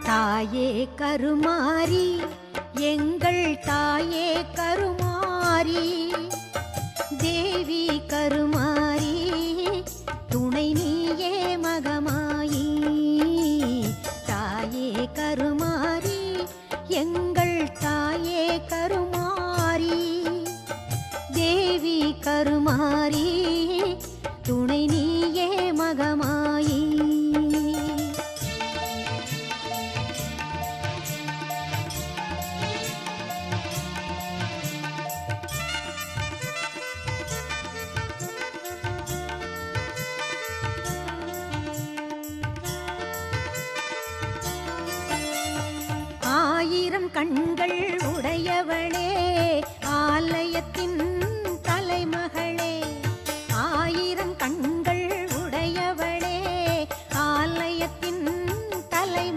தாயே கருமாரி எங்கள் தாயே கருமாரி தேவி கருமாரி துணை நீயே மகமாயி தாயே கருமாரி எங்கள் தாயே கருமாரி தேவி கருமாரி துணை நீயே மகமாயி ஆயிரம் கண்கள் உடையவளே ஆலயத்தின் தலைமகளே